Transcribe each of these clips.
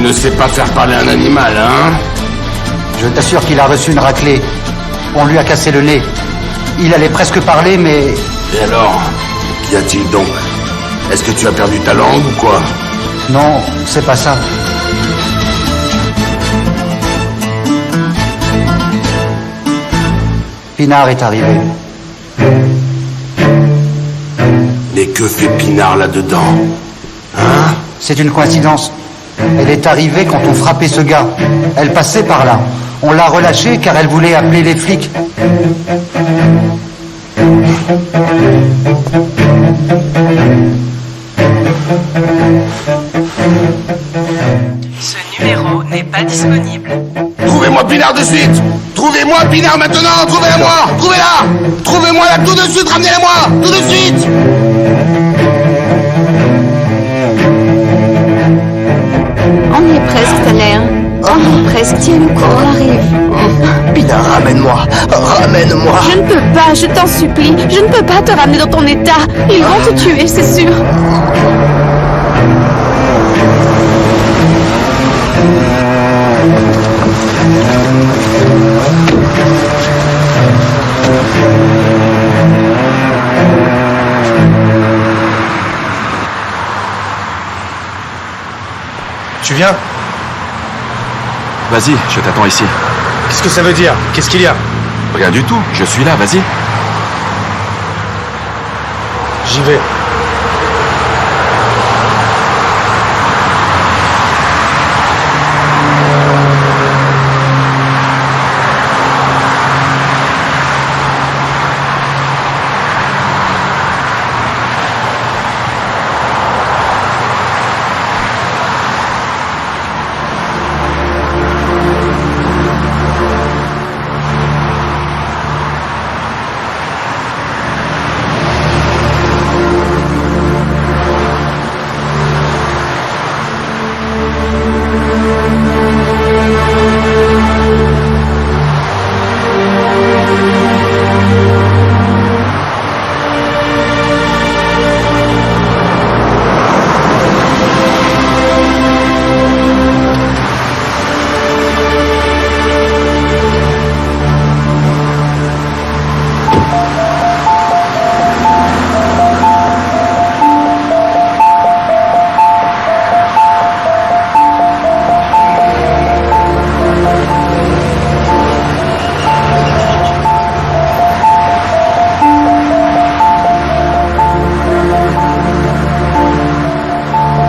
ne sais pas faire parler un animal, hein? Je t'assure qu'il a reçu une raclée. On lui a cassé le nez. Il allait presque parler, mais... Et alors? Qu'y a-t-il donc? Est-ce que tu as perdu ta langue ou quoi? Non, c'est pas ça. Pinard est arrivé. Mais que fait Pinard là-dedans? Hein? C'est une coïncidence. Elle est arrivée quand on frappait ce gars. Elle passait par là. On l'a relâchée car elle voulait appeler les flics. Ce numéro n'est pas disponible. Trouvez-moi Pinard de suite! Trouvez-moi Pinard maintenant! Trouvez-la-moi! Trouvez-la! Trouvez-moi là tout de suite! Ramenez-la-moi! Tout de suite! On y est presque, Tanner. On y est presque. Tiens le coup, on arrive. Pinard, ramène-moi. Ramène-moi. Je ne peux pas, je t'en supplie. Je ne peux pas te ramener dans ton état. Ils vont te tuer, c'est sûr. Tu viens? Vas-y, je t'attends ici. Qu'est-ce que ça veut dire? Qu'est-ce qu'il y a? Rien du tout, je suis là, vas-y. J'y vais.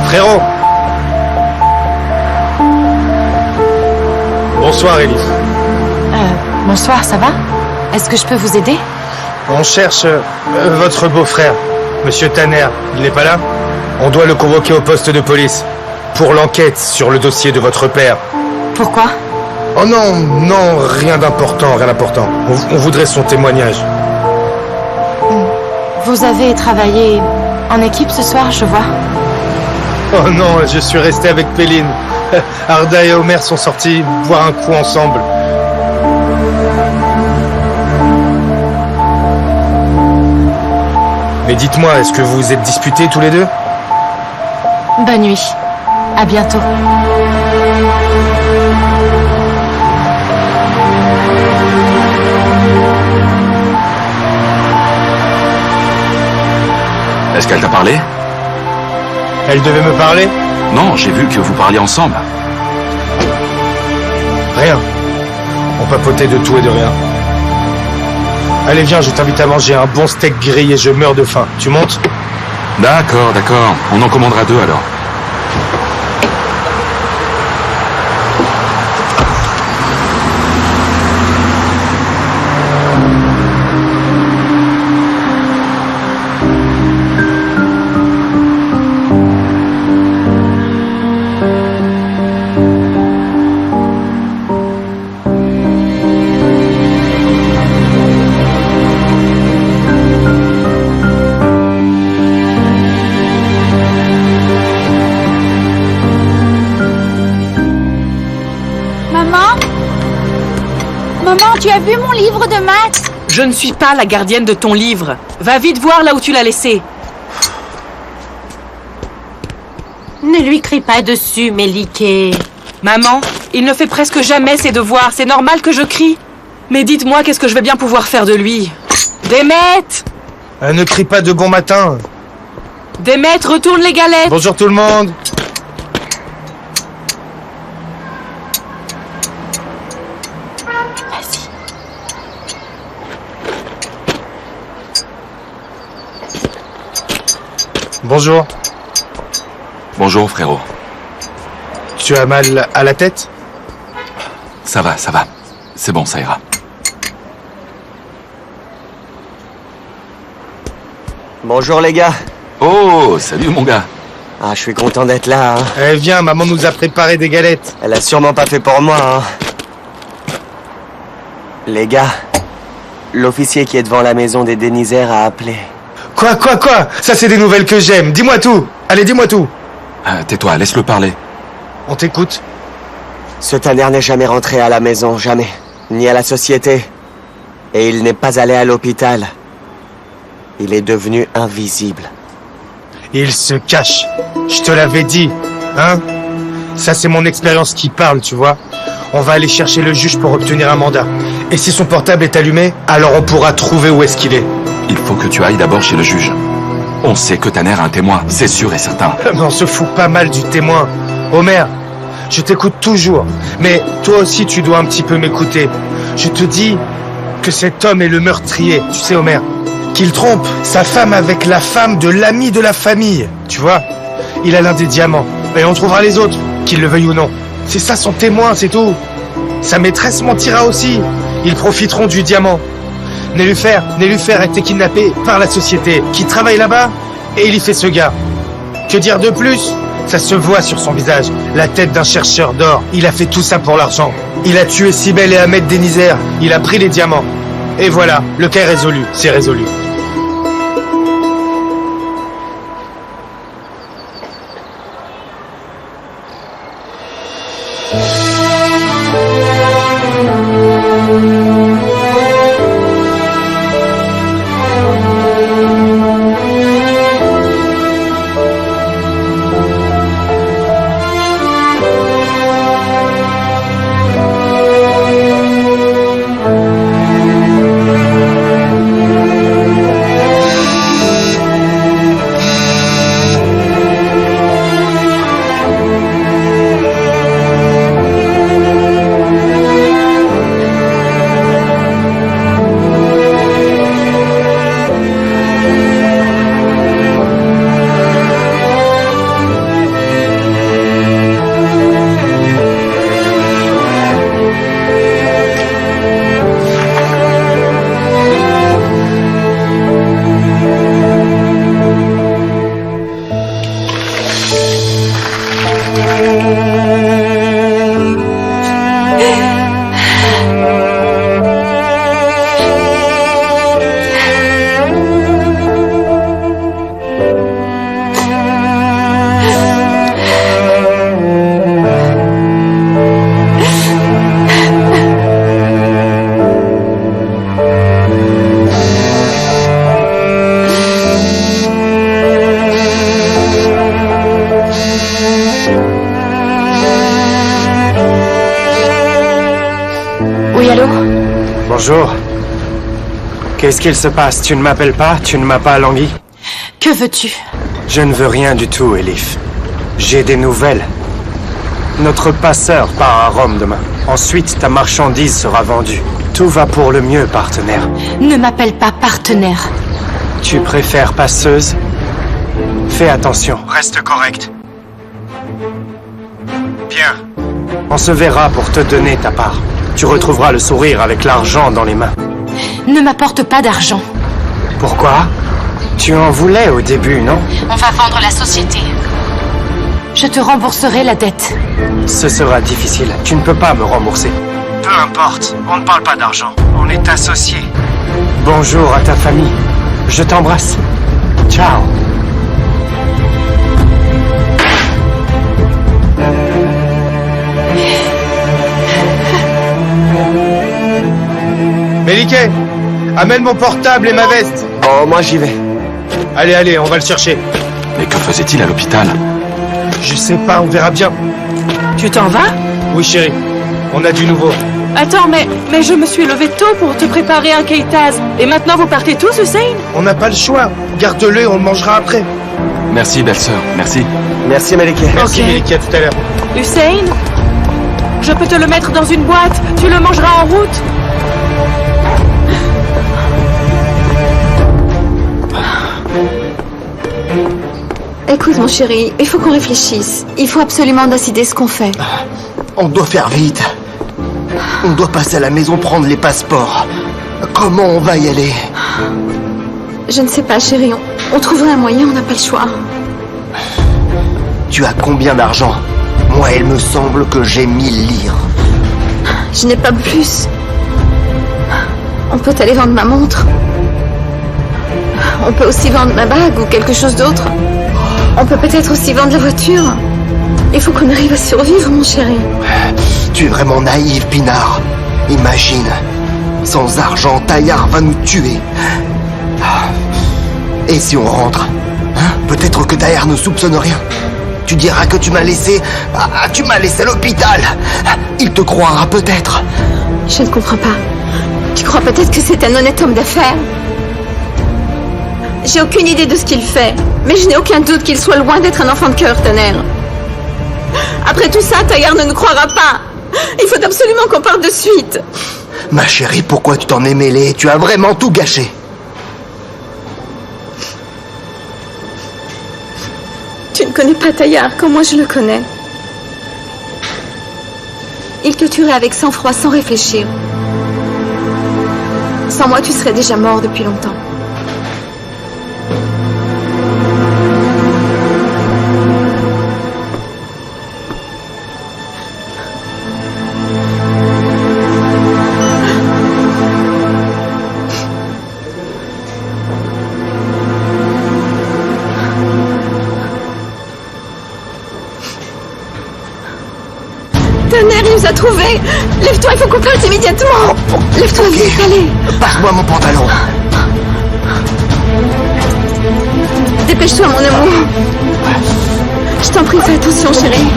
Frérot! Bonsoir, Élise. Bonsoir, ça va? Est-ce que je peux vous aider? On cherche votre beau-frère, Monsieur Tanner. Il n'est pas là? On doit le convoquer au poste de police pour l'enquête sur le dossier de votre père. Pourquoi? Oh non, non, rien d'important, rien d'important. On voudrait son témoignage. Vous avez travaillé en équipe ce soir, je vois. Oh non, je suis resté avec Péline. Arda et Homer sont sortis boire un coup ensemble. Mais dites-moi, est-ce que vous vous êtes disputés tous les deux? Bonne nuit. À bientôt. Est-ce qu'elle t'a parlé? Elle devait me parler? Non, j'ai vu que vous parliez ensemble. Rien. On papotait de tout et de rien. Allez, viens, je t'invite à manger un bon steak grillé, je meurs de faim. Tu montes? D'accord, d'accord. On en commandera 2 alors. Maman, tu as vu mon livre de maths? Je ne suis pas la gardienne de ton livre. Va vite voir là où tu l'as laissé. Ne lui crie pas dessus, Méliké. Maman, il ne fait presque jamais ses devoirs, c'est normal que je crie. Mais dites-moi, qu'est-ce que je vais bien pouvoir faire de lui? Démette! Ne crie pas de bon matin. Démette, retourne les galettes! Bonjour tout le monde. Bonjour. Bonjour, frérot. Tu as mal à la tête? Ça va, ça va. C'est bon, ça ira. Bonjour les gars. Oh, salut mon gars. Ah, je suis content d'être là. Hein. Eh, viens, maman nous a préparé des galettes. Elle a sûrement pas fait pour moi. Hein. Les gars, l'officier qui est devant la maison des Dénisaires a appelé. Quoi? Ça, c'est des nouvelles que j'aime. Dis-moi tout. Allez, dis-moi tout. Tais-toi, laisse-le parler. On t'écoute. Ce Tanner n'est jamais rentré à la maison, jamais. Ni à la société. Et il n'est pas allé à l'hôpital. Il est devenu invisible. Il se cache. Je te l'avais dit. Hein? Ça, c'est mon expérience qui parle, tu vois. On va aller chercher le juge pour obtenir un mandat. Et si son portable est allumé, alors on pourra trouver où est-ce qu'il est. Il faut que tu ailles d'abord chez le juge. On sait que Tanner a un témoin, c'est sûr et certain. Mais on se fout pas mal du témoin. Homer, je t'écoute toujours. Mais toi aussi, tu dois un petit peu m'écouter. Je te dis que cet homme est le meurtrier. Tu sais, Homer, qu'il trompe sa femme avec la femme de l'ami de la famille. Tu vois? Il a l'un des diamants. Et on trouvera les autres, qu'ils le veuillent ou non. C'est ça son témoin, c'est tout. Sa maîtresse mentira aussi. Ils profiteront du diamant. Nélufer a été kidnappé par la société qui travaille là-bas et il y fait ce gars. Que dire de plus? Ça se voit sur son visage. La tête d'un chercheur d'or. Il a fait tout ça pour l'argent. Il a tué Cybèle et Ahmed Dénisaire. Il a pris les diamants. Et voilà, le cas est résolu. C'est résolu. Bonjour. Qu'est-ce qu'il se passe? Tu ne m'appelles pas? Tu ne m'as pas langui? Que veux-tu? Je ne veux rien du tout, Elif. J'ai des nouvelles. Notre passeur part à Rome demain. Ensuite, ta marchandise sera vendue. Tout va pour le mieux, partenaire. Ne m'appelle pas partenaire. Tu préfères passeuse? Fais attention. Reste correct. Bien. On se verra pour te donner ta part. Tu retrouveras le sourire avec l'argent dans les mains. Ne m'apporte pas d'argent. Pourquoi? Tu en voulais au début, non? On va vendre la société. Je te rembourserai la dette. Ce sera difficile. Tu ne peux pas me rembourser. Peu importe. On ne parle pas d'argent. On est associés. Bonjour à ta famille. Je t'embrasse. Ciao. Méliké, amène mon portable et ma veste. Oh, moi j'y vais. Allez, on va le chercher. Mais que faisait-il à l'hôpital? Je sais pas, on verra bien. Tu t'en vas? Oui, chérie, on a du nouveau. Attends, mais je me suis levée tôt pour te préparer un keitaz. Et maintenant vous partez tous, Hussein? On n'a pas le choix. Garde-le et on le mangera après. Merci, belle-sœur. Merci. Merci, Maliki. Merci, Ok. Maliki, à tout à l'heure. Hussein, je peux te le mettre dans une boîte. Tu le mangeras en route. Écoute, mon chéri, il faut qu'on réfléchisse. Il faut absolument décider ce qu'on fait. On doit faire vite. On doit passer à la maison prendre les passeports. Comment on va y aller? Je ne sais pas, chéri. On trouvera un moyen, on n'a pas le choix. Tu as combien d'argent? Moi, il me semble que j'ai 1000 livres. Je n'ai pas plus. On peut aller vendre ma montre. On peut aussi vendre ma bague ou quelque chose d'autre. On peut peut-être aussi vendre la voiture. Il faut qu'on arrive à survivre, mon chéri. Tu es vraiment naïf, Pinard. Imagine, sans argent, Taillard va nous tuer. Et si on rentre, hein? Peut-être que Taillard ne soupçonne rien. Tu diras que tu m'as laissé... tu m'as laissé à l'hôpital. Il te croira peut-être. Je ne comprends pas. Tu crois peut-être que c'est un honnête homme d'affaires? J'ai aucune idée de ce qu'il fait, mais je n'ai aucun doute qu'il soit loin d'être un enfant de cœur, Tanner. Après tout ça, Taillard ne nous croira pas. Il faut absolument qu'on parte de suite. Ma chérie, pourquoi tu t'en es mêlée? Tu as vraiment tout gâché. Tu ne connais pas Taillard comme moi je le connais. Il te tuerait avec sang-froid, sans réfléchir. Sans moi, tu serais déjà mort depuis longtemps. Tanner, il nous a trouvés. Lève-toi, il faut qu'on parte immédiatement. Lève-toi, Ok. vite, allez. Passe-moi mon pantalon. Dépêche-toi, mon amour. Je t'en prie, fais attention, chérie.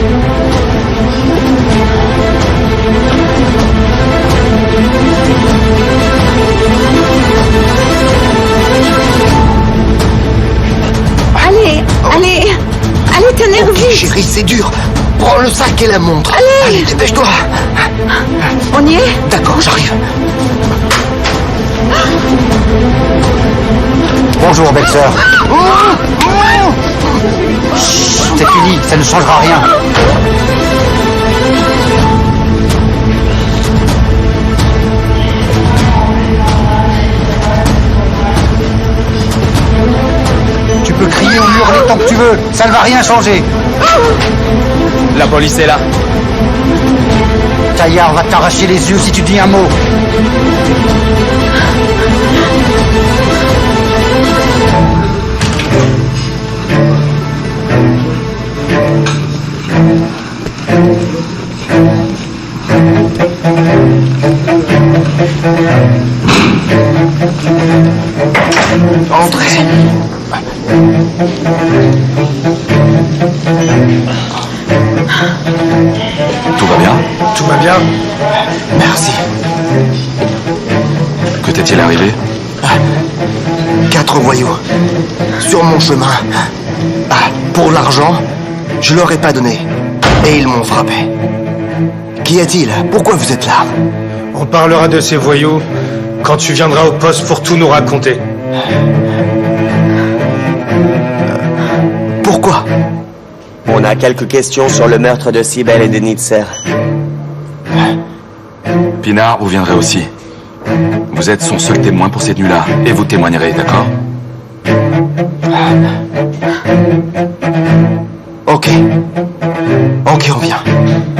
Allez, allez. Allez, Tanner, Ok, vite. chérie, c'est dur. Prends le sac et la montre. Allez. Dépêche-toi. On y est? D'accord, j'arrive. Bonjour, belle-sœur. Chut, c'est fini, ça ne changera rien. Tu peux crier ou hurler tant que tu veux, ça ne va rien changer. La police est là. Taillard va t'arracher les yeux si tu dis un mot. Entrez. Tout va bien? Tout va bien? Merci. Que t'est-il arrivé? 4 voyous. Sur mon chemin. Pour l'argent, je leur ai pas donné. Et ils m'ont frappé. Qu'y a-t-il? Pourquoi vous êtes là? On parlera de ces voyous quand tu viendras au poste pour tout nous raconter. Pourquoi? On a quelques questions sur le meurtre de Sibel et de Nitzer. Pinard, vous viendrez aussi. Vous êtes son seul témoin pour cette nuit-là, et vous témoignerez, d'accord? Ok. Ok, on vient.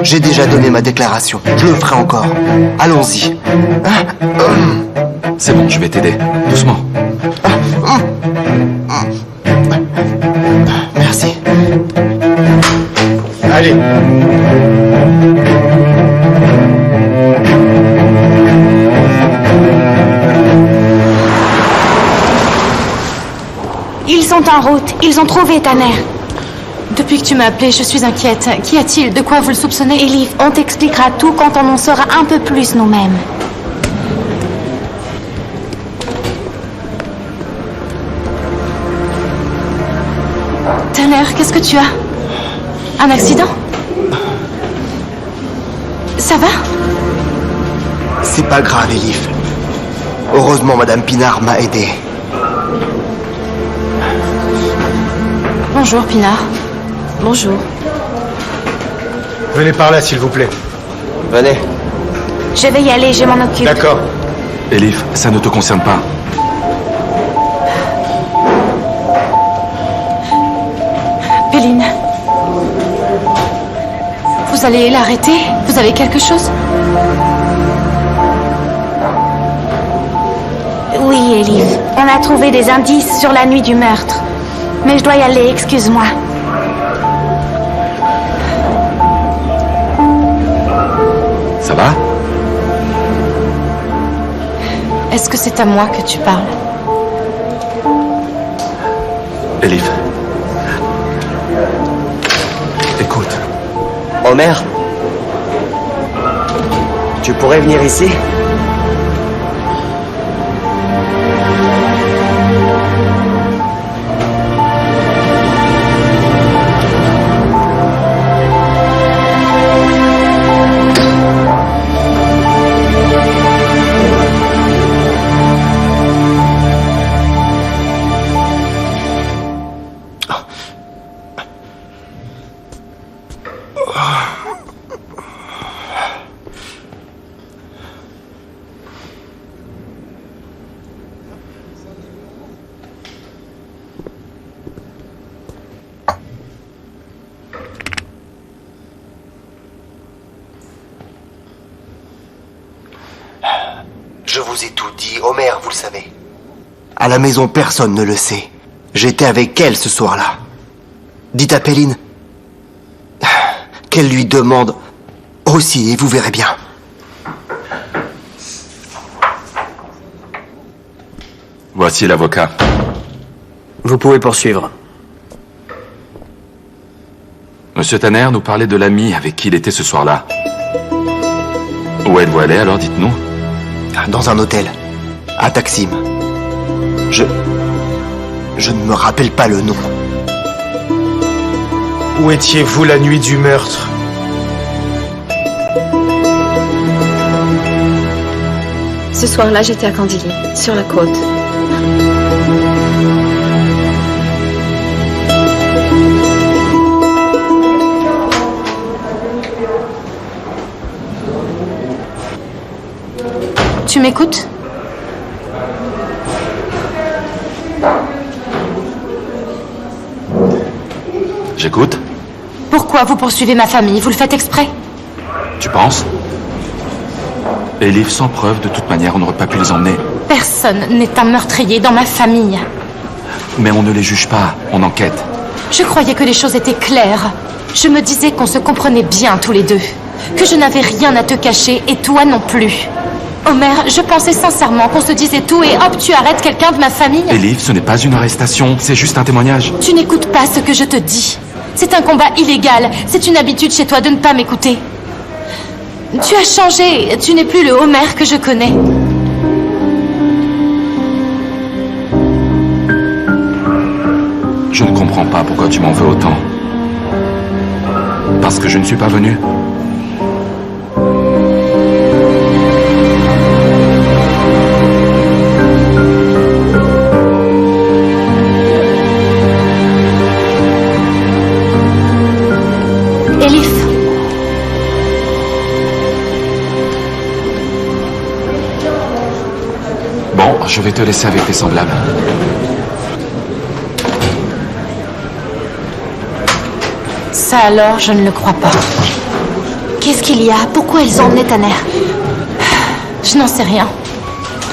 J'ai déjà donné ma déclaration. Je le ferai encore. Allons-y. C'est bon, je vais t'aider. Doucement. Merci. Allez. Ils sont en route. Ils ont trouvé Tanner. Depuis que tu m'as appelé, je suis inquiète. Qu'y a-t-il? De quoi vous le soupçonnez? Elif, on t'expliquera tout quand on en saura un peu plus nous-mêmes. Tanner, qu'est-ce que tu as? Un accident? Ça va? C'est pas grave, Elif. Heureusement, Madame Pinard m'a aidé. Bonjour, Pinard. Bonjour. Venez par là, s'il vous plaît. Venez. Je vais y aller, je m'en occupe. D'accord. Elif, ça ne te concerne pas. Péline. Vous allez l'arrêter? Vous avez quelque chose? Oui, Elif. On a trouvé des indices sur la nuit du meurtre. Mais je dois y aller, excuse-moi. Ça va? Est-ce que c'est à moi que tu parles? Elif. Écoute. Homer, tu pourrais venir ici? Je vous ai tout dit, Homer, vous le savez. À la maison, personne ne le sait. J'étais avec elle ce soir-là. Dites à Péline qu'elle lui demande aussi, et vous verrez bien. Voici l'avocat. Vous pouvez poursuivre. Monsieur Tanner nous parlait de l'ami avec qui il était ce soir-là. Où êtes-vous allé alors, dites-nous? Dans un hôtel, à Taksim. Je ne me rappelle pas le nom. Où étiez-vous la nuit du meurtre? Ce soir-là, j'étais à Candili, sur la côte. Tu m'écoutes? J'écoute. Pourquoi vous poursuivez ma famille? Vous le faites exprès? Tu penses? Elif, sans preuve, de toute manière, on n'aurait pas pu les emmener. Personne n'est un meurtrier dans ma famille. Mais on ne les juge pas, on enquête. Je croyais que les choses étaient claires. Je me disais qu'on se comprenait bien tous les deux. Que je n'avais rien à te cacher et toi non plus. Homer, je pensais sincèrement qu'on se disait tout et hop, tu arrêtes quelqu'un de ma famille. Elif, ce n'est pas une arrestation, c'est juste un témoignage. Tu n'écoutes pas ce que je te dis. C'est un combat illégal. C'est une habitude chez toi de ne pas m'écouter. Tu as changé. Tu n'es plus le Homer que je connais. Je ne comprends pas pourquoi tu m'en veux autant. Parce que je ne suis pas venu. Elif. Bon, je vais te laisser avec tes semblables. Ça alors, je ne le crois pas. Qu'est-ce qu'il y a? Pourquoi ils ont emmené Tanner? Je n'en sais rien.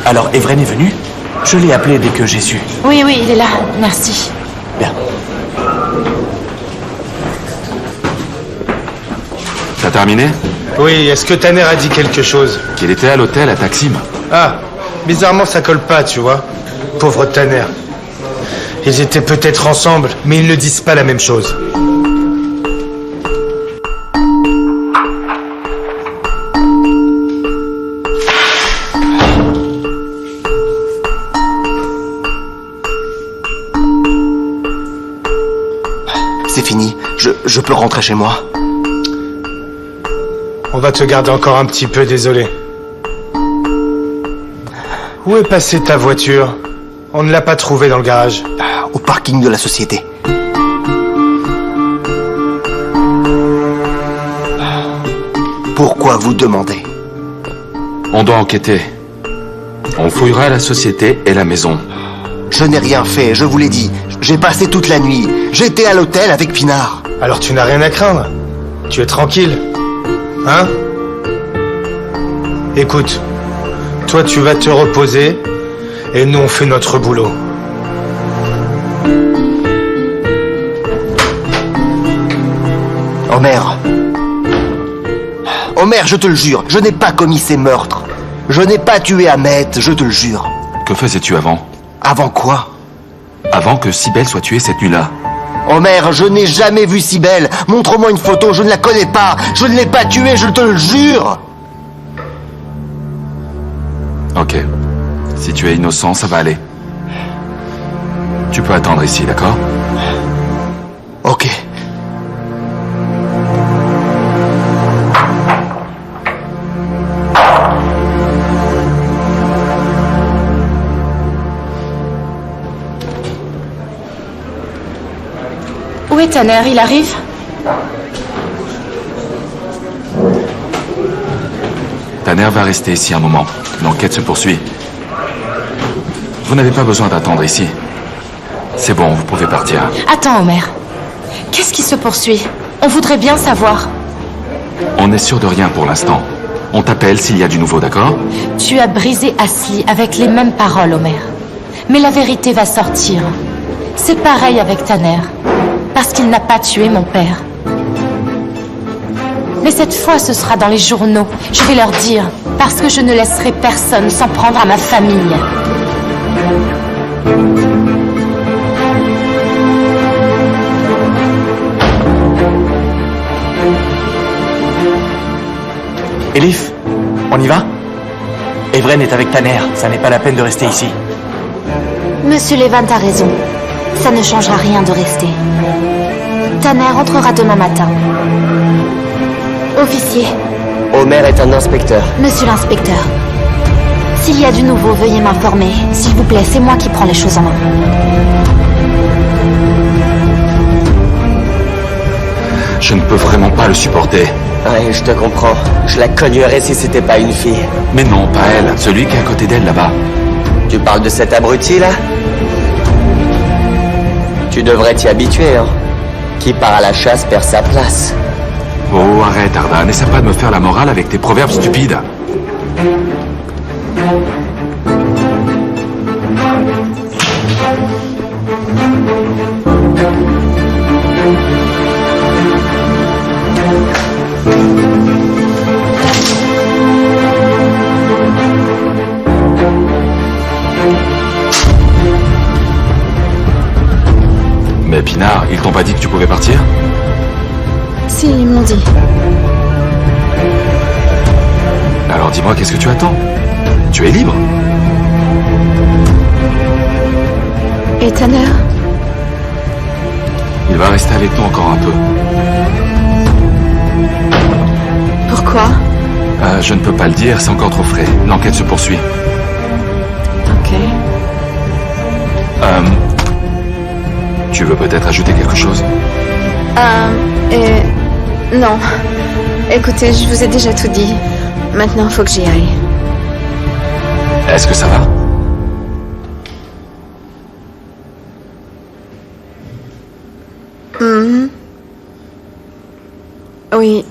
Alors, Evren est venu? Je l'ai appelé dès que j'ai su. Oui, oui, il est là. Merci. Bien. T'as terminé? Oui, est-ce que Tanner a dit quelque chose? Qu'il était à l'hôtel à Taksim. Ah, bizarrement ça colle pas, tu vois. Pauvre Tanner. Ils étaient peut-être ensemble, mais ils ne disent pas la même chose. Je peux rentrer chez moi? On va te garder encore un petit peu, désolé. Où est passée ta voiture? On ne l'a pas trouvée dans le garage. Au parking de la société. Pourquoi vous demandez? On doit enquêter. On fouillera la société et la maison. Je n'ai rien fait, je vous l'ai dit. J'ai passé toute la nuit. J'étais à l'hôtel avec Pinard. Alors tu n'as rien à craindre. Tu es tranquille. Hein? Écoute, toi tu vas te reposer et nous on fait notre boulot. Homer. Homer, je te le jure, je n'ai pas commis ces meurtres. Je n'ai pas tué Ahmet, je te le jure. Que faisais-tu avant? Avant quoi? Avant que Cybèle soit tuée cette nuit-là. Homer, je n'ai jamais vu Cybèle. Montre-moi une photo, je ne la connais pas. Je ne l'ai pas tuée, je te le jure. Ok. Si tu es innocent, ça va aller. Tu peux attendre ici, d'accord? Ok. Où est Tanner? Il arrive? Tanner va rester ici un moment. L'enquête se poursuit. Vous n'avez pas besoin d'attendre ici. C'est bon, vous pouvez partir. Attends, Homer. Qu'est-ce qui se poursuit? On voudrait bien savoir. On n'est sûr de rien pour l'instant. On t'appelle s'il y a du nouveau, d'accord? Tu as brisé Ashley avec les mêmes paroles, Homer. Mais la vérité va sortir. C'est pareil avec Tanner. Parce qu'il n'a pas tué mon père. Mais cette fois, ce sera dans les journaux. Je vais leur dire. Parce que je ne laisserai personne s'en prendre à ma famille. Elif, on y va? Evren est avec Tanner, ça n'est pas la peine de rester ici. Monsieur Levant a raison. Ça ne changera rien de rester. Tanner entrera demain matin. Officier, Homer est un inspecteur. monsieur l'inspecteur. S'il y a du nouveau, veuillez m'informer. S'il vous plaît, c'est moi qui prends les choses en main. Je ne peux vraiment pas le supporter. Ouais, je te comprends. Je la cognerais si c'était pas une fille. Mais non, pas elle. Celui qui est à côté d'elle, là-bas. Tu parles de cet abruti, là? Tu devrais t'y habituer, hein. Qui part à la chasse perd sa place. Oh, arrête, Arda. N'essaie pas de me faire la morale avec tes proverbes stupides. Mais Pinard, ils t'ont pas dit que tu pouvais partir? Si, ils m'ont dit. Alors dis-moi, qu'est-ce que tu attends? Tu es libre? Et Tanner? Il va rester avec nous encore un peu. Pourquoi? Je ne peux pas le dire, c'est encore trop frais. L'enquête se poursuit. Ok. Tu veux peut-être ajouter quelque chose? Non. Écoutez, je vous ai déjà tout dit. Maintenant, faut que j'y aille. Est-ce que ça va? Oui.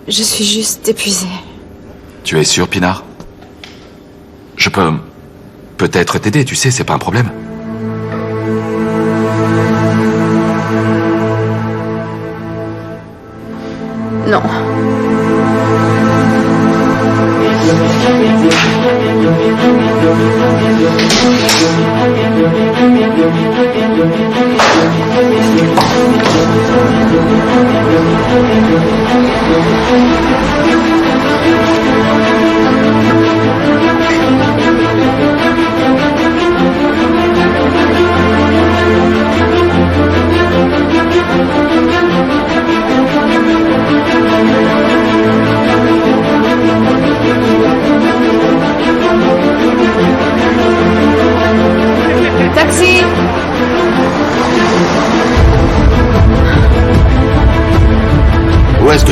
Je suis juste épuisée. Tu es sûr, Pinard? Je peux peut-être t'aider, tu sais, c'est pas un problème. Non.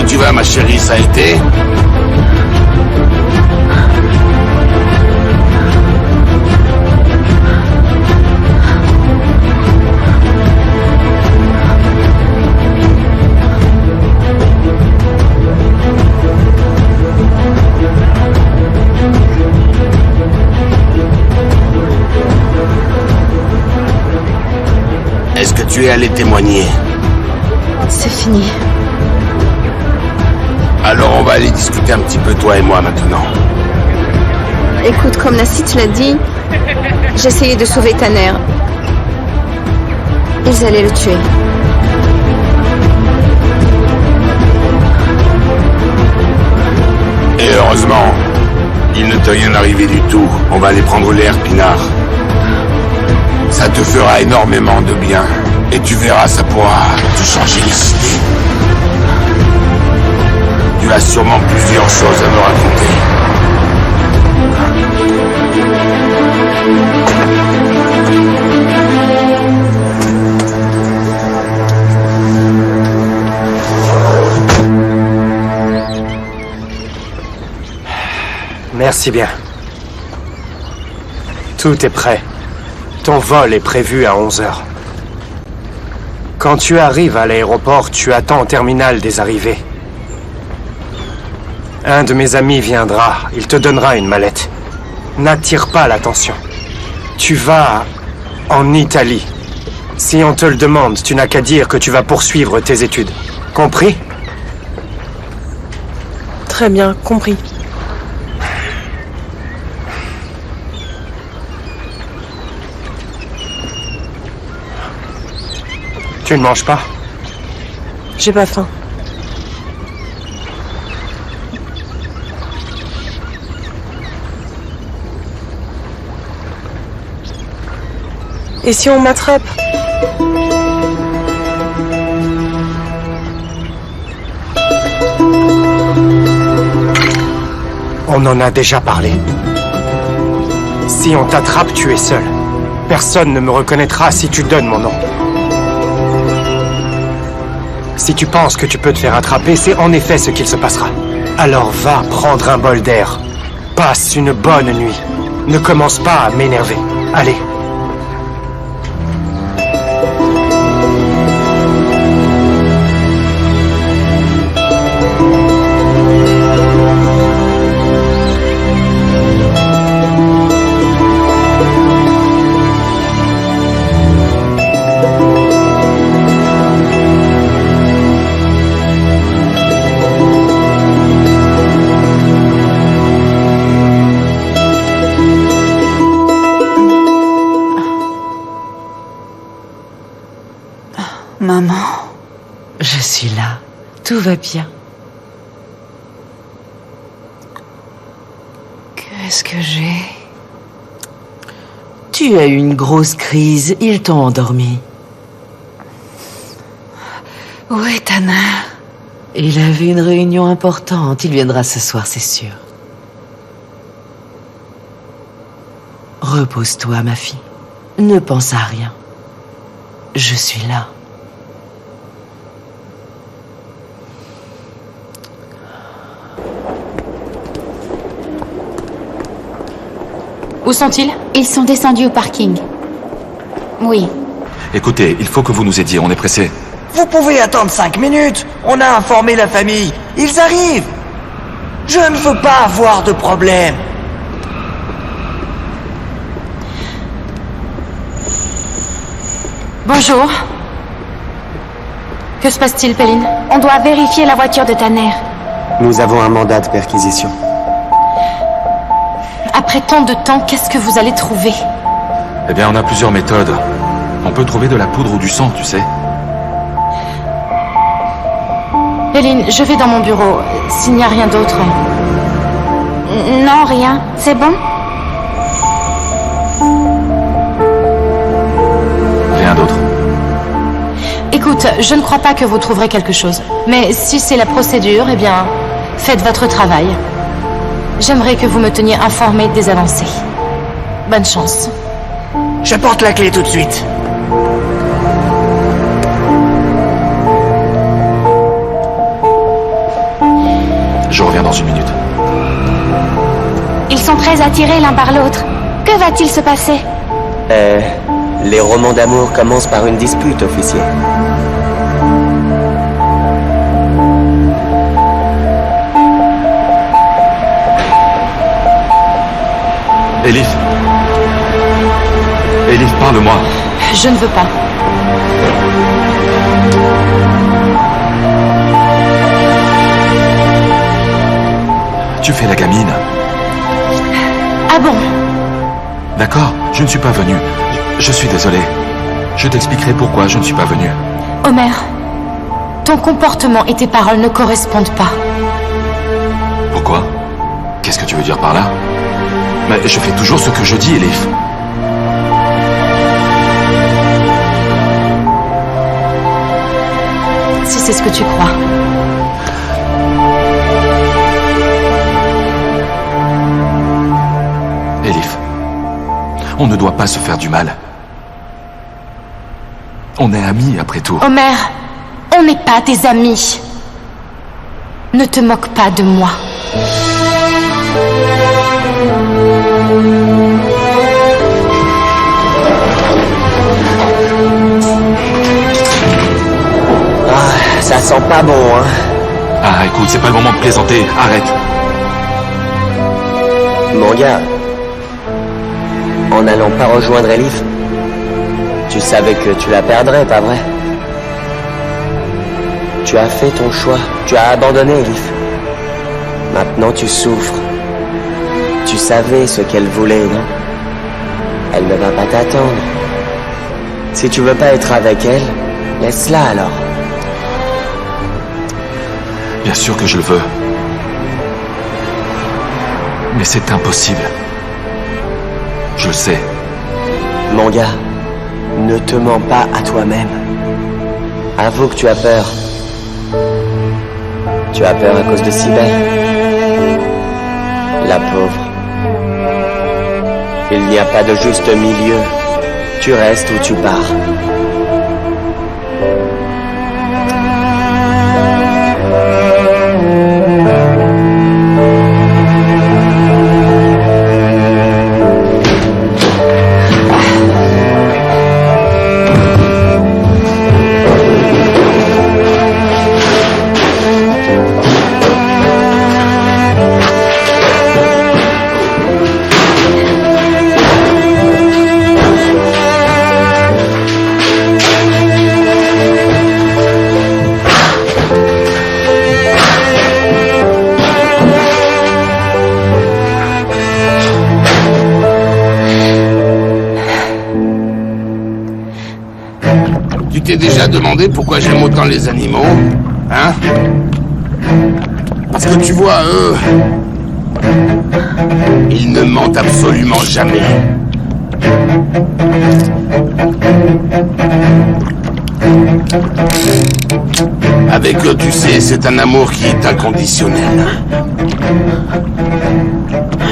que tu vas, ma chérie, ça a été? Est-ce que tu es allé témoigner? C'est fini. Alors on va aller discuter un petit peu, toi et moi, maintenant. Écoute, comme Nassi te l'a dit, j'ai essayé de sauver Tanner. Ils allaient le tuer. Et heureusement, il ne t'est rien arrivé du tout. On va aller prendre l'air, Pinard. Ça te fera énormément de bien. Et tu verras, ça pourra te changer les idées. Tu as sûrement plusieurs choses à me raconter. Merci bien. Tout est prêt. Ton vol est prévu à 11 h. Quand tu arrives à l'aéroport, tu attends au terminal des arrivées. Un de mes amis viendra, il te donnera une mallette. N'attire pas l'attention. Tu vas en Italie. Si on te le demande, tu n'as qu'à dire que tu vas poursuivre tes études. Compris? Très bien, compris. Tu ne manges pas? J'ai pas faim. Et si on m'attrape? On en a déjà parlé. Si on t'attrape, tu es seul. Personne ne me reconnaîtra si tu donnes mon nom. Si tu penses que tu peux te faire attraper, c'est en effet ce qu'il se passera. Alors va prendre un bol d'air. Passe une bonne nuit. Ne commence pas à m'énerver. Allez. Maman. Je suis là. Tout va bien. Qu'est-ce que j'ai? Tu as eu une grosse crise. Ils t'ont endormi. Où est Tanner? Il avait une réunion importante. Il viendra ce soir, c'est sûr. Repose-toi, ma fille. Ne pense à rien. Je suis là. Où sont-ils? Ils sont descendus au parking. Oui. Écoutez, il faut que vous nous aidiez, on est pressés. Vous pouvez attendre 5 minutes. On a informé la famille. Ils arrivent. Je ne veux pas avoir de problème. Bonjour. Que se passe-t-il, Péline? On doit vérifier la voiture de Tanner. Nous avons un mandat de perquisition. Après tant de temps, qu'est-ce que vous allez trouver? Eh bien, on a plusieurs méthodes. On peut trouver de la poudre ou du sang, tu sais. Péline, je vais dans mon bureau. S'il n'y a rien d'autre... Non, rien. C'est bon? Rien d'autre. Écoute, je ne crois pas que vous trouverez quelque chose. Mais si c'est la procédure, eh bien, faites votre travail. J'aimerais que vous me teniez informé des avancées. Bonne chance. J'apporte la clé tout de suite. attirés l'un par l'autre. Que va-t-il se passer? Les romans d'amour commencent par une dispute, officier. Elif. Elif, parle-moi. Je ne veux pas. Tu fais la gamine. Ah bon? D'accord, je ne suis pas venu. Je suis désolé. Je t'expliquerai pourquoi je ne suis pas venu. Homer, ton comportement et tes paroles ne correspondent pas. Pourquoi? Qu'est-ce que tu veux dire par là? Mais je fais toujours ce que je dis, Elif. Si c'est ce que tu crois. Elif, on ne doit pas se faire du mal. On est amis, après tout. Homer, on n'est pas des amis. Ne te moque pas de moi. Ah, ça sent pas bon, hein. Ah, écoute, c'est pas le moment de plaisanter. Arrête. Mon gars, en n'allant pas rejoindre Elif, tu savais que tu la perdrais, pas vrai? Tu as fait ton choix. Tu as abandonné Elif. Maintenant, tu souffres. Tu savais ce qu'elle voulait, non? Elle ne va pas t'attendre. Si tu veux pas être avec elle, laisse-la alors. Bien sûr que je le veux. Mais c'est impossible. Je le sais. Mon gars, ne te mens pas à toi-même. Avoue que tu as peur. Tu as peur à cause de Cybèle. La pauvre. Il n'y a pas de juste milieu. Tu restes ou tu pars. Tu t'es déjà demandé pourquoi j'aime autant les animaux? Hein? Parce que tu vois, eux... ils ne mentent absolument jamais. Avec eux, tu sais, c'est un amour qui est inconditionnel.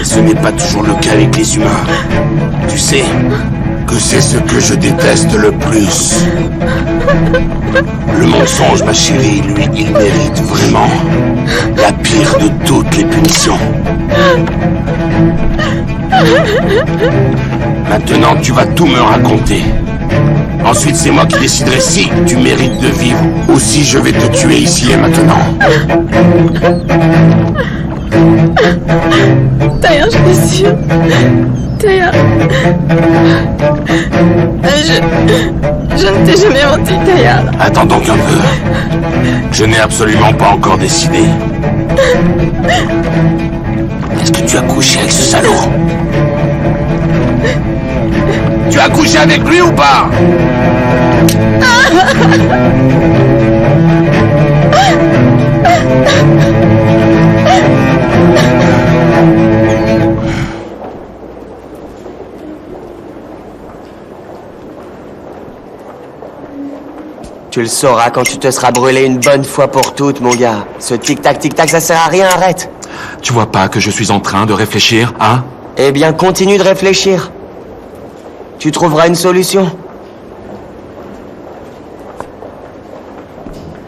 Et ce n'est pas toujours le cas avec les humains. Tu sais que c'est ce que je déteste le plus. Le mensonge, ma chérie, lui, il mérite vraiment la pire de toutes les punitions. Maintenant, tu vas tout me raconter. Ensuite, c'est moi qui déciderai si tu mérites de vivre ou si je vais te tuer ici et maintenant. D'ailleurs, je suis sûre. D'ailleurs... Je ne t'ai jamais menti, Taillard. Attends donc un peu. Je n'ai absolument pas encore décidé. Est-ce que tu as couché avec ce salaud? Tu as couché avec lui ou pas? Tu le sauras quand tu te seras brûlé une bonne fois pour toutes, mon gars. Ce tic-tac, ça sert à rien, arrête. Tu vois pas que je suis en train de réfléchir, hein? Eh bien, continue de réfléchir. Tu trouveras une solution.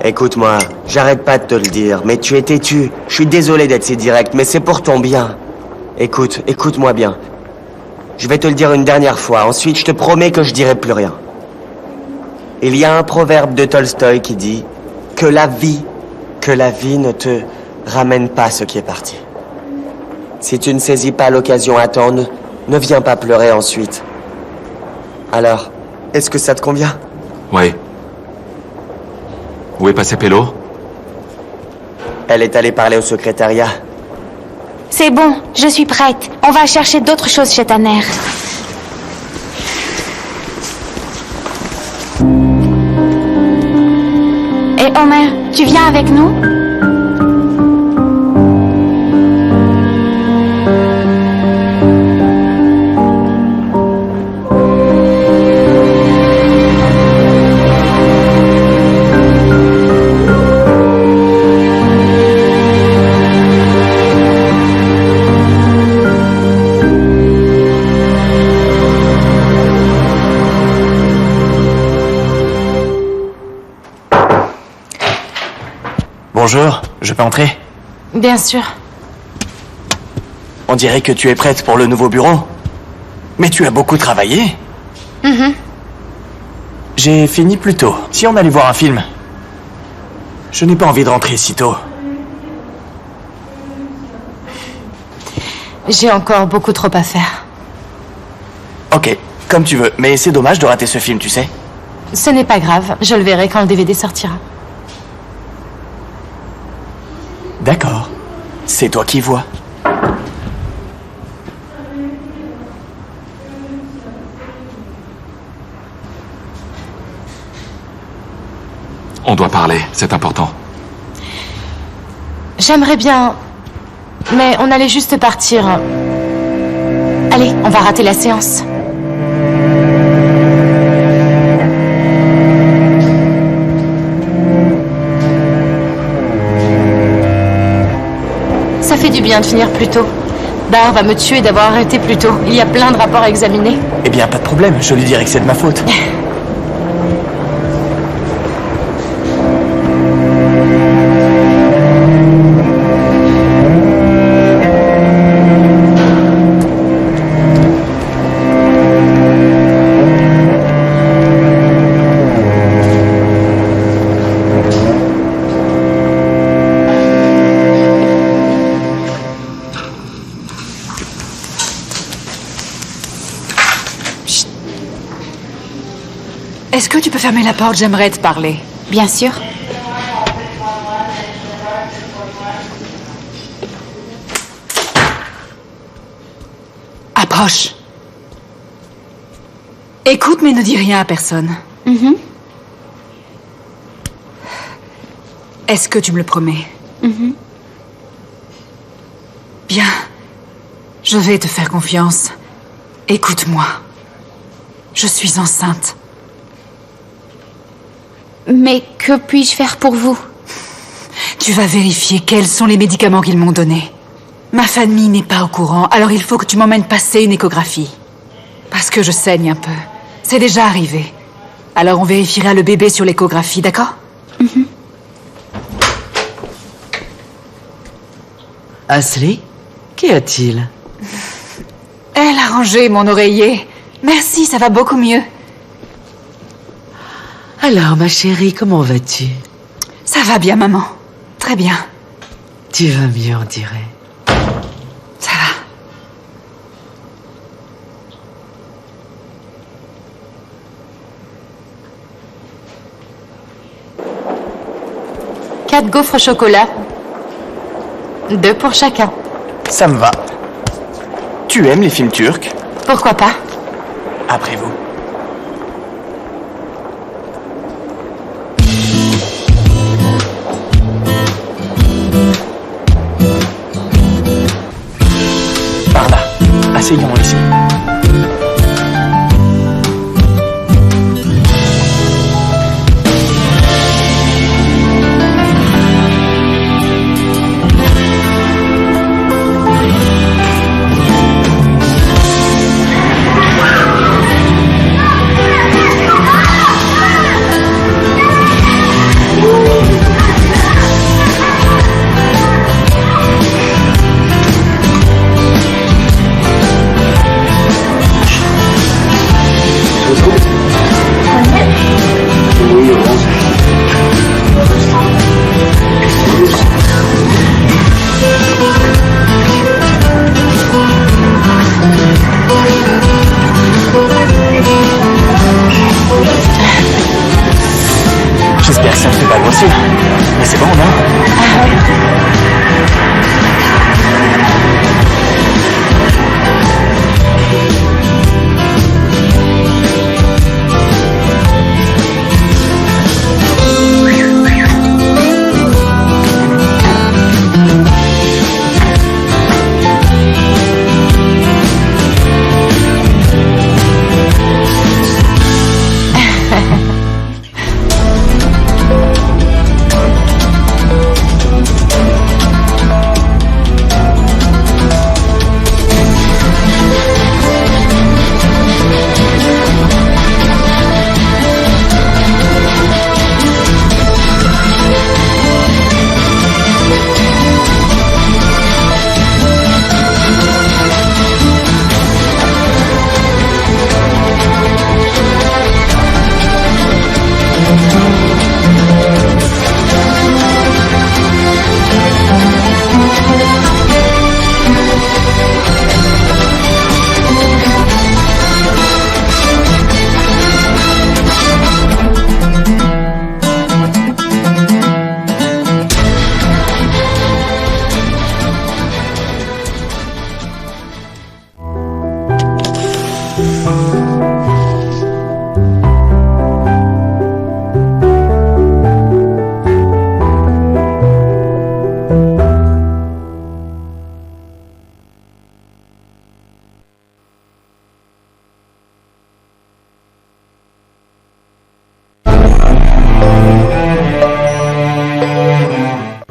Écoute-moi, j'arrête pas de te le dire, mais tu es têtu. Je suis désolé d'être si direct, mais c'est pour ton bien. Écoute-moi bien. Je vais te le dire une dernière fois, ensuite je te promets que je dirai plus rien. Il y a un proverbe de Tolstoï qui dit que la vie ne te ramène pas ce qui est parti. Si tu ne saisis pas l'occasion à temps, ne viens pas pleurer ensuite. Alors, est-ce que ça te convient? Oui. Où est passé Pélo? Elle est allée parler au secrétariat. C'est bon, je suis prête. On va chercher d'autres choses chez Tanner. Et Homer, tu viens avec nous? Bonjour, je peux entrer? Bien sûr. On dirait que tu es prête pour le nouveau bureau. Mais tu as beaucoup travaillé. J'ai fini plus tôt. Si on allait voir un film. Je n'ai pas envie de rentrer si tôt. J'ai encore beaucoup trop à faire. Ok, comme tu veux. Mais c'est dommage de rater ce film, tu sais. Ce n'est pas grave, je le verrai quand le DVD sortira. D'accord. C'est toi qui vois. On doit parler, c'est important. J'aimerais bien... Mais on allait juste partir. Allez, on va rater la séance. Ça fait du bien de finir plus tôt. Bar va me tuer d'avoir arrêté plus tôt. Il y a plein de rapports à examiner. Eh bien, pas de problème. Je lui dirai que c'est de ma faute. Est-ce que tu peux fermer la porte? J'aimerais te parler. Bien sûr. Approche. Écoute, mais ne dis rien à personne. Est-ce que tu me le promets? Bien. Je vais te faire confiance. Écoute-moi. Je suis enceinte. Mais que puis-je faire pour vous? Tu vas vérifier quels sont les médicaments qu'ils m'ont donnés. Ma famille n'est pas au courant, alors il faut que tu m'emmènes passer une échographie. Parce que je saigne un peu. C'est déjà arrivé. Alors on vérifiera le bébé sur l'échographie, d'accord? Ashley, qu'y a-t-il? Elle a rangé mon oreiller. Merci, ça va beaucoup mieux. Alors, ma chérie, comment vas-tu? Ça va bien, maman. Très bien. Tu vas mieux, on dirait. Ça va. 4 gaufres au chocolat. 2 pour chacun. Ça me va. Tu aimes les films turcs? Pourquoi pas? Après vous. Par là. Asseyons ici. J'espère que ça te fait pas grossir. Mais c'est bon, non?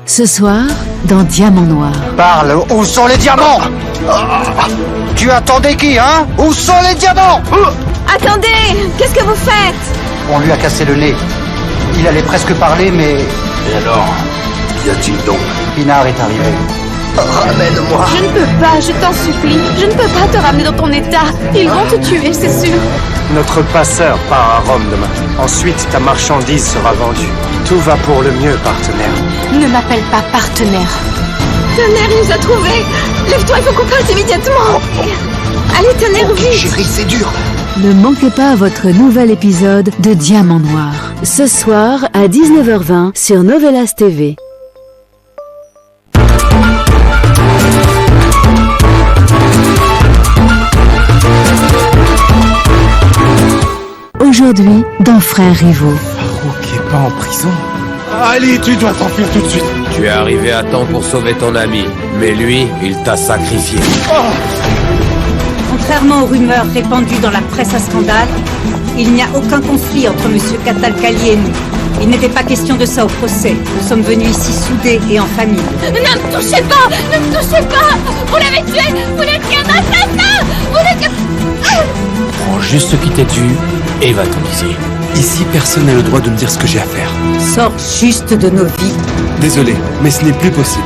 Ce soir, dans Diamant Noir. Parle, où sont les diamants? Tu attendais qui, hein? Où sont les diamants? Attendez! Qu'est-ce que vous faites? On lui a cassé le nez. Il allait presque parler, mais... Et alors? Qu'y a-t-il donc? Pinard est arrivé. Ramène-moi. Je ne peux pas, je t'en supplie. Je ne peux pas te ramener dans ton état. Ils vont te tuer, c'est sûr. Notre passeur part à Rome demain. Ensuite, ta marchandise sera vendue. Tout va pour le mieux, partenaire. Ne m'appelle pas partenaire. Tonnerre, il nous a trouvés! Lève-toi, il faut qu'on parte immédiatement! Allez, Tonnerre, vite! Chérie, c'est dur. Ne manquez pas votre nouvel épisode de Diamant Noir. Ce soir à 19h20 sur Novelas TV. Aujourd'hui, dans Frères Rivaux. Farouk est pas en prison. Ali, tu dois t'enfuir tout de suite. Tu es arrivé à temps pour sauver ton ami, mais lui, il t'a sacrifié. Contrairement aux rumeurs répandues dans la presse à scandale, il n'y a aucun conflit entre M. Katalkali et nous. Il n'était pas question de ça au procès. Nous sommes venus ici soudés et en famille. Ne me touchez pas! Ne me touchez pas! Vous l'avez tué! Vous n'êtes qu'un assassin! Vous n'êtes que... Prends juste ce qui t'est dû et va-t'en d'ici. Ici, personne n'a le droit de me dire ce que j'ai à faire. Sors juste de nos vies. Désolé, mais ce n'est plus possible.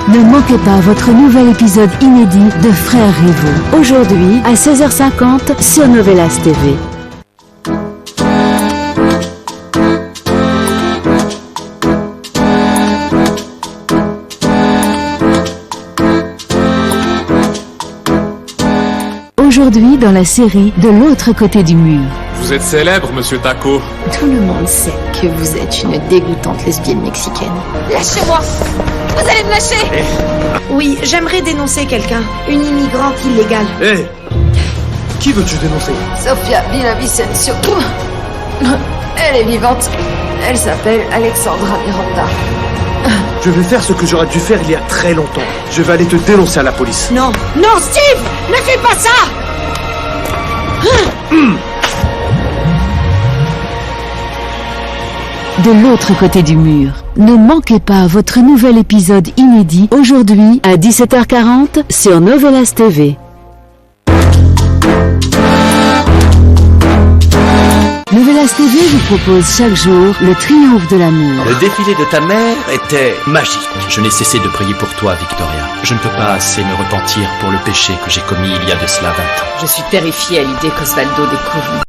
Ne manquez pas votre nouvel épisode inédit de Frères Rivaux. Aujourd'hui à 16h50 sur Novelas TV. Aujourd'hui dans la série De l'autre côté du mur. Vous êtes célèbre, monsieur Taco. Tout le monde sait que vous êtes une dégoûtante lesbienne mexicaine. Lâchez-moi! Vous allez me lâcher! Oui, j'aimerais dénoncer quelqu'un. Une immigrante illégale. Hé! Qui veux-tu dénoncer? Sofia Villavicencio. Elle est vivante. Elle s'appelle Alexandra Miranda. Je vais faire ce que j'aurais dû faire il y a très longtemps. Je vais aller te dénoncer à la police. Non, non, Steve! Ne fais pas ça! De l'autre côté du mur. Ne manquez pas votre nouvel épisode inédit aujourd'hui à 17h40 sur Novelas TV. Novelas TV vous propose chaque jour le triomphe de l'amour. Le défilé de ta mère était magique. Je n'ai cessé de prier pour toi, Victoria. Je ne peux pas assez me repentir pour le péché que j'ai commis il y a de cela 20 ans. Je suis terrifiée à l'idée qu'Osvaldo découvre